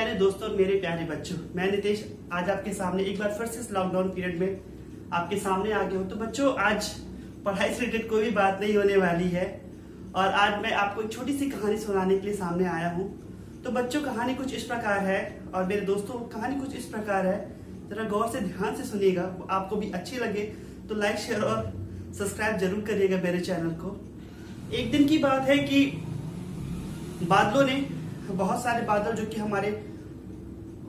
प्यारे दोस्तों, मेरे प्यारे बच्चों, मैं नितेश आज आपके सामने एक बार फिर से इस लॉकडाउन पीरियड में आपके सामने आ गया हूँ। तो बच्चों, आज पढ़ाई से रिलेटेड कोई भी बात नहीं होने वाली है और आज मैं आपको एक छोटी सी कहानी सुनाने के लिए सामने आया हूँ। तो बच्चों, कहानी कुछ इस प्रकार है और मेरे दोस्तों कहानी कुछ इस प्रकार है। जरा गौर से ध्यान से सुनिएगा, आपको भी अच्छी लगे तो लाइक शेयर और सब्सक्राइब जरूर करिएगा मेरे चैनल को। एक दिन की बात है कि बादलों ने, बहुत सारे बादल जो कि हमारे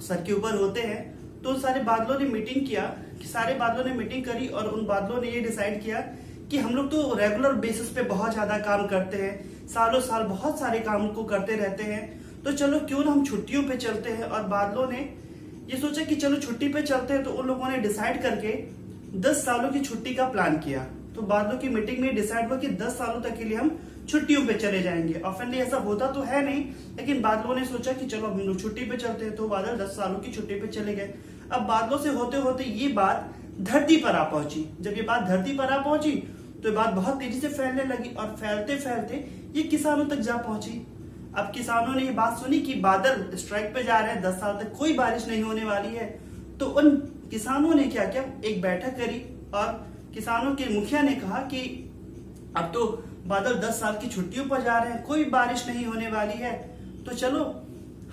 सर के ऊपर होते हैं, तो उन सारे बादलों ने मीटिंग किया कि सारे बादलों ने मीटिंग करी और उन बादलों ने ये डिसाइड किया कि हम लोग तो रेगुलर बेसिस पे बहुत ज्यादा काम करते हैं, सालों साल बहुत सारे काम को करते रहते हैं, तो चलो क्यों ना हम छुट्टियों पे चलते हैं। और बादलों ने ये सोचा कि चलो छुट्टी पे चलते हैं। तो उन लोगों ने डिसाइड करके 10 सालों की छुट्टी का प्लान किया। तो बादलों की मीटिंग में डिसाइड हुआ कि 10 सालों तक के लिए हम छुट्टियों पे चले जाएंगे। ऑफनली ऐसा होता तो है नहीं, लेकिन बादलों ने सोचा कि चलो हम लोग छुट्टी पे चलते हैं। तो बादल 10 सालों की छुट्टी पे चले गए। अब बादलों से होते होते ये बात धरती पर आ पहुंची। जब ये बात धरती पर आ पहुंची तो ये बात बहुत तेजी से फैलने लगी और फैलते फैलते ये किसानों तक जा पहुंची। अब किसानों ने ये बात सुनी कि बादल स्ट्राइक पे जा रहे हैं, 10 साल तक कोई बारिश नहीं होने वाली है। तो उन किसानों ने क्या किया, एक बैठक करी और किसानों के मुखिया ने कहा कि अब तो बादल 10 साल की छुट्टियों पर जा रहे हैं, कोई बारिश नहीं होने वाली है, तो चलो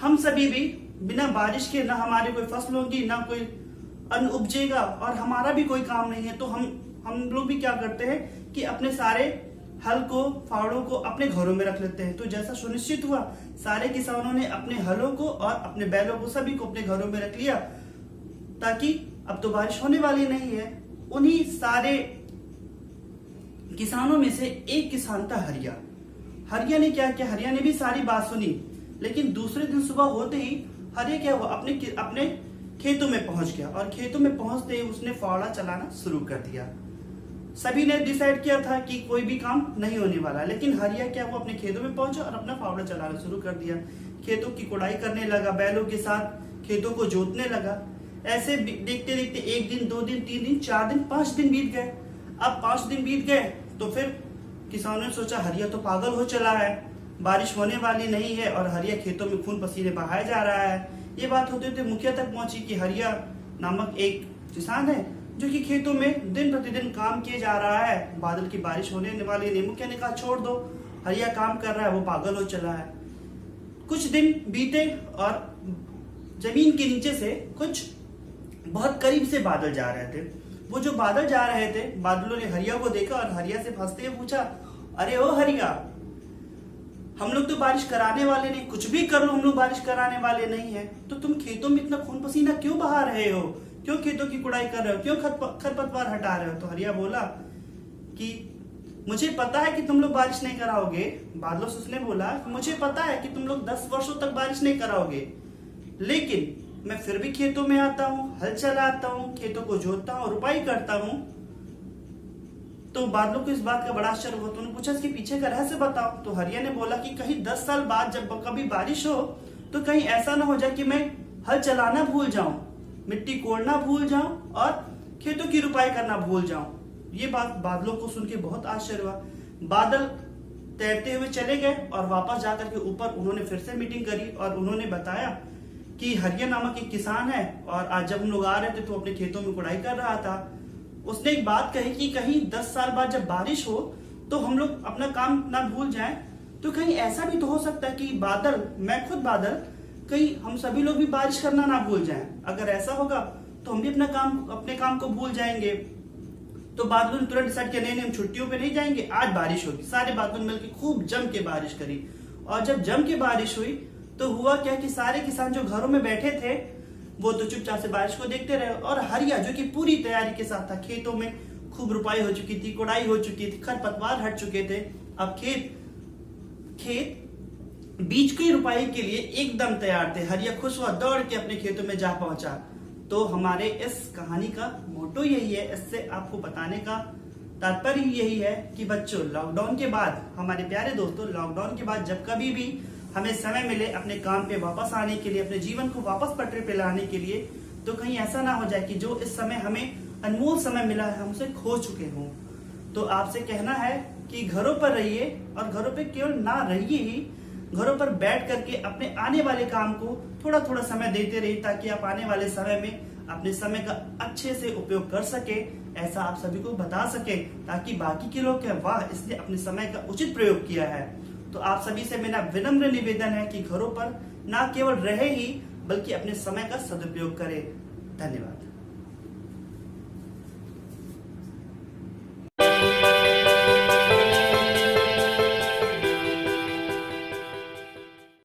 हम सभी भी बिना बारिश के, ना हमारी कोई फसल होगी, ना कोई अन्न उपजेगा और हमारा भी कोई काम नहीं है, तो हम लोग भी क्या करते हैं कि अपने सारे हल को, फावड़ों को अपने घरों में रख लेते हैं। तो जैसा सुनिश्चित हुआ, सारे किसानों ने अपने हलों को और अपने बैलों को सभी को अपने घरों में रख लिया, ताकि अब तो बारिश होने वाली नहीं है। उन्हीं सारे किसानों में से एक किसान था हरिया। हरिया ने क्या किया, हरिया ने भी सारी बात सुनी, लेकिन दूसरे दिन सुबह होते ही हरिया क्या हुआ, अपने खेतों में पहुंच गया और खेतों में पहुंचते ही उसने फावड़ा चलाना शुरू कर दिया। सभी ने डिसाइड किया था कि कोई भी काम नहीं होने वाला, लेकिन हरिया क्या हुआ, अपने खेतों में पहुंचा और अपना फावड़ा चलाना शुरू कर दिया। खेतों की कुड़ाई करने लगा, बैलों के साथ खेतों को जोतने लगा। ऐसे देखते देखते 1 दिन, 2 दिन, 3 दिन, 4 दिन, 5 दिन बीत गए। अब 5 दिन बीत गए तो फिर किसानों ने सोचा हरिया तो पागल हो चला है, बारिश होने वाली नहीं है और हरिया खेतों में खून पसीने बहाया जा रहा है। ये बात होते होते मुखिया तक पहुंची कि हरिया नामक एक किसान है जो कि खेतों में दिन प्रतिदिन काम किए जा रहा है, बादल की बारिश होने वाली नहीं। मुखिया ने कहा छोड़ दो, हरिया काम कर रहा है, वो पागल हो चला है। कुछ दिन बीते और जमीन के नीचे से कुछ बहुत करीब से बादल जा रहे थे। वो जो बादल जा रहे थे, बादलों ने हरिया को देखा और हरिया से हंसते हुए पूछा, अरे ओ हरिया, हम लोग तो बारिश कराने वाले नहीं, कुछ भी कर लो हम लोग बारिश कराने वाले नहीं है, तो तुम खेतों में इतना खून पसीना क्यों बहा रहे हो, क्यों खेतों की कुड़ाई कर रहे हो, क्यों खरपतवार हटा रहे हो। तो हरिया बोला कि मुझे पता है कि तुम लोग बारिश नहीं कराओगे। बादलों से उसने बोला कि मुझे पता है कि तुम लोग 10 वर्षों तक बारिश नहीं कराओगे, लेकिन मैं फिर भी खेतों में आता हूँ, हल चलाता हूँ, खेतों को जोतता हूँ, रुपाई करता हूँ। तो बादलों को इस बात का बड़ा आश्चर्य हुआ। तो उन्होंने पूछा इसके पीछे का रहस्य बताओ। तो हरिया ने बोला कि कहीं 10 साल बाद जब कभी बारिश हो तो कहीं ऐसा ना हो जाए कि मैं हल चलाना भूल जाऊं, मिट्टी कोड़ना भूल जाऊं और खेतों की रुपाई करना भूल जाऊं। ये बात बादलों को सुन के बहुत आश्चर्य हुआ। बादल तैरते हुए चले गए और वापस जाकर के ऊपर उन्होंने फिर से मीटिंग करी और उन्होंने बताया कि हरिया नामक एक किसान है और आज जब हम लोग आ रहे थे तो अपने खेतों में कुड़ाई कर रहा था। उसने एक बात कही कि कहीं 10 साल बाद जब बारिश हो तो हम लोग अपना काम ना भूल जाएं, तो कहीं ऐसा भी तो हो सकता है कि बादल, मैं खुद बादल, कहीं हम सभी लोग भी बारिश करना ना भूल जाएं। अगर ऐसा होगा तो हम भी अपने काम को भूल जाएंगे। तो बादलों ने तुरंत डिसाइड किया, नहीं हम छुट्टियों पे नहीं जाएंगे, आज बारिश होगी। सारे बादलों ने मिलकर खूब जम के बारिश करी और जब जम के बारिश हुई तो हुआ क्या कि सारे किसान जो घरों में बैठे थे वो तो चुपचाप से बारिश को देखते रहे और हरिया जो कि पूरी तैयारी के साथ था, खेतों में खूब रुपाई हो चुकी थी, कुड़ाई हो चुकी थी, खरपतवार हट चुके थे, अब खेत बीज की रुपाई के लिए एकदम तैयार थे। हरिया खुश हुआ, दौड़ के अपने खेतों में जा पहुंचा। तो हमारे इस कहानी का मोटो यही है, इससे आपको बताने का तात्पर्य यही है कि बच्चों, लॉकडाउन के बाद, हमारे प्यारे दोस्तों, लॉकडाउन के बाद जब कभी भी हमें समय मिले अपने काम पे वापस आने के लिए, अपने जीवन को वापस पटरी पे लाने के लिए, तो कहीं ऐसा ना हो जाए कि जो इस समय हमें अनमोल समय मिला है हम उसे खो चुके हों। तो आपसे कहना है कि घरों पर रहिए और घरों पे केवल ना रहिए ही, घरों पर बैठ करके अपने आने वाले काम को थोड़ा थोड़ा समय देते रहिए, ताकि आप आने वाले समय में अपने समय का अच्छे से उपयोग कर सके, ऐसा आप सभी को बता सके, ताकि बाकी के लोग कहें वाह इसने अपने समय का उचित प्रयोग किया है। तो आप सभी से मेरा विनम्र निवेदन है कि घरों पर ना केवल रहे ही बल्कि अपने समय का सदुपयोग करें। धन्यवाद।